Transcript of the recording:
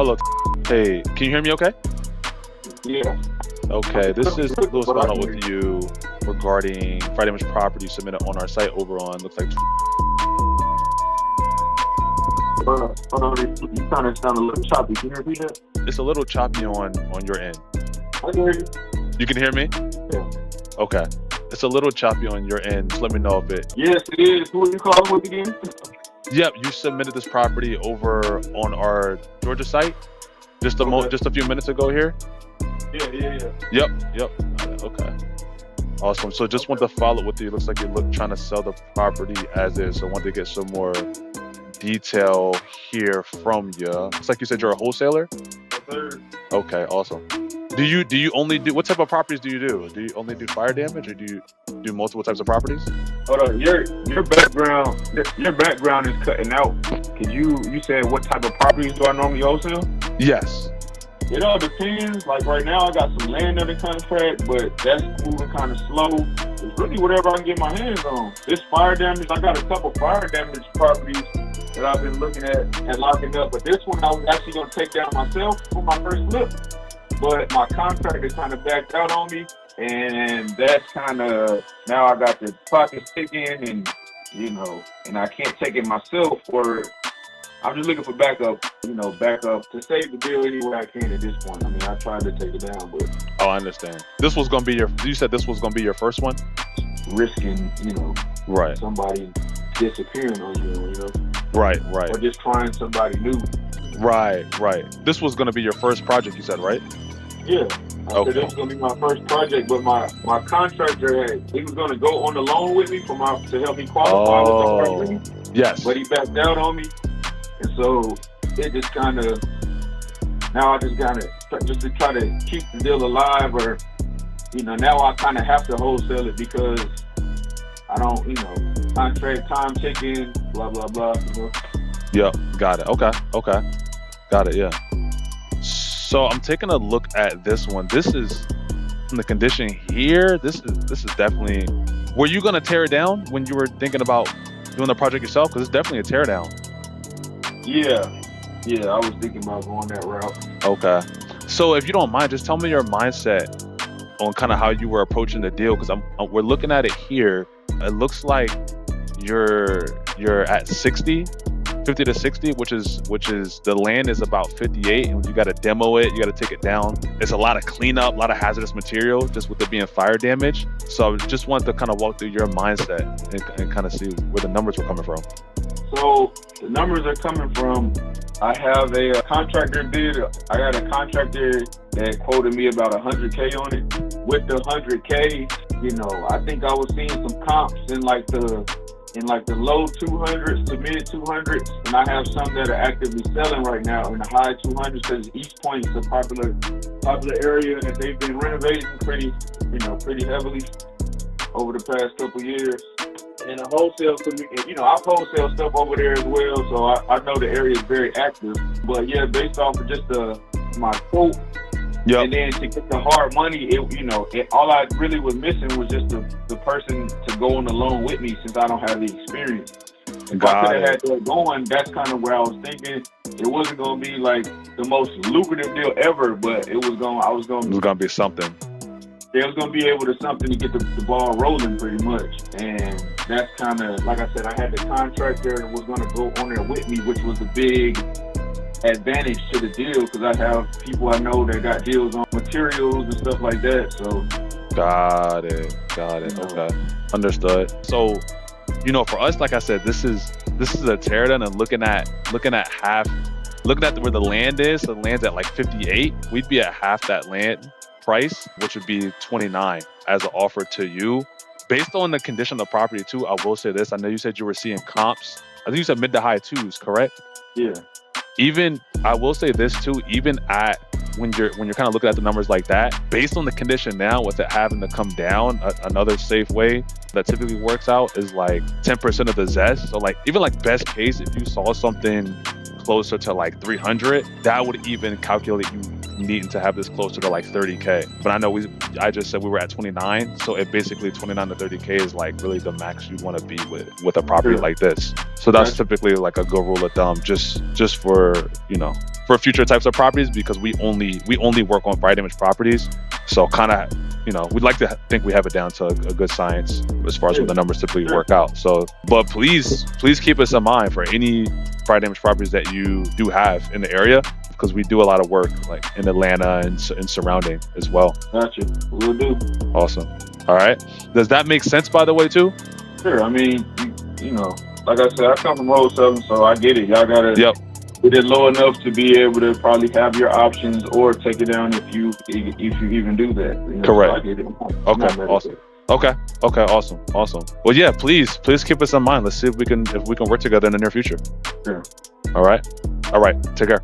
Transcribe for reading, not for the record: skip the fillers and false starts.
Hello. Hey, can you hear me okay? Yeah. Okay, this is Louis following up with you regarding fire damage property submitted on our site over on, looks like, Hold on, you kind of sound a little choppy. Can you repeat that? it's a little choppy on your end. I can hear you. You can hear me? Yeah. Okay. It's a little choppy on your end. Just let me know if it... Yes, it is. Who are you calling with again? Yep, you submitted this property over on our Georgia site just a few minutes ago here. Yeah. Yep. Okay. Awesome. So just want to follow up with you. Looks like you're trying to sell the property as is. So I wanted to get some more detail here from you. Looks like you said you're a wholesaler? Yes, sir. Okay, awesome. Do you only do, what type of properties do you do? Do you only do fire damage, or do you do multiple types of properties? Hold on. Your background is cutting out. You said what type of properties do I normally wholesale? Yes. It all depends. Like right now, I got some land under contract, but that's moving kind of slow. It's really whatever I can get my hands on. This fire damage, I got a couple fire damage properties that I've been looking at and locking up. But this one, I was actually going to take down myself for my first flip. But my contractor kind of backed out on me, and that's kind of, now I got the pockets ticking, and and I can't take it myself, or I'm just looking for backup to save the deal any way I can at this point. I mean, I tried to take it down, but Oh, I understand. This was going to be you said this was going to be your first one? risking, Right. somebody disappearing on you, Right. or just trying somebody new. Right. This was going to be your first project, you said, right? Yeah. I Okay. said this was gonna be my first project, but my contractor he was gonna go on the loan with me to help me qualify with the hard, Yes. but he backed out on me, and so it just kind of, now I just to try to keep the deal alive, or now I kind of have to wholesale it because I don't, contract time ticking, blah blah blah. Yep. Got it. Okay. Got it. Yeah. So I'm taking a look at this one. This is from the condition here. This is definitely. Were you gonna tear it down when you were thinking about doing the project yourself? Because it's definitely a tear down. Yeah, I was thinking about going that route. Okay. So if you don't mind, just tell me your mindset on kind of how you were approaching the deal. Because we're looking at it here. It looks like you're at 50 to 60, which is the land is about 58, and you got to demo it, you got to take it down. It's a lot of cleanup, a lot of hazardous material, just with it being fire damage. So I just wanted to kind of walk through your mindset and kind of see where the numbers were coming from. So the numbers are coming from, I have a contractor bid. I got a contractor that quoted me about $100K on it. With the $100K, I think I was seeing some comps in like the low 200s to mid 200s, and I have some that are actively selling right now in the high 200s because East Point is a popular area that they've been renovating pretty heavily over the past couple years. And the wholesale community, I've wholesale stuff over there as well, so I know the area is very active. But yeah, based off of just my quote. Yep. And then to get the hard money, all I really was missing was just the person to go on the loan with me, since I don't have the experience. If I could have had that going, that's kind of where I was thinking. It wasn't going to be like the most lucrative deal ever, but it was going to be something. They was going to be able to something to get the ball rolling pretty much. And that's kind of, like I said, I had the contractor that was going to go on there with me, which was a big advantage to the deal, because I have people I know that got deals on materials and stuff like that. So got it. Okay, understood. So for us, like I said, this is a tear down, and looking at where the land is. So the land's at like 58. We'd be at half that land price, which would be 29 as an offer to you, based on the condition of the property too. I will say this: I know you said you were seeing comps. I think you said mid to high 2s, correct? Yeah. Even, I will say this too, even at when you're kind of looking at the numbers like that, based on the condition now, with it having to come down, another safe way that typically works out is like 10% of the zest. So like, even like best case, if you saw something closer to like 300, that would even calculate you needing to have this closer to like 30K. But I know I just said we were at 29. So it basically 29 to 30K is like really the max you want to be with a property like this. So that's typically like a good rule of thumb, just for, you know, for future types of properties, because we only work on fire damage properties. So kind of, you know, we'd like to think we have it down to a good science as far as what the numbers typically work out. So, but please keep us in mind for any fire damage properties that you do have in the area, because we do a lot of work like in Atlanta and surrounding as well. Gotcha. We'll do. Awesome. All right. Does that make sense, by the way, too? Sure. I mean, you know, like I said, I come from wholesaling, so I get it. Y'all gotta get it low enough to be able to probably have your options or take it down if you even do that. You know? Correct. So I get it. Okay. Awesome. Okay. Awesome. Well, yeah. Please keep us in mind. Let's see if we can work together in the near future. Sure. All right. Take care.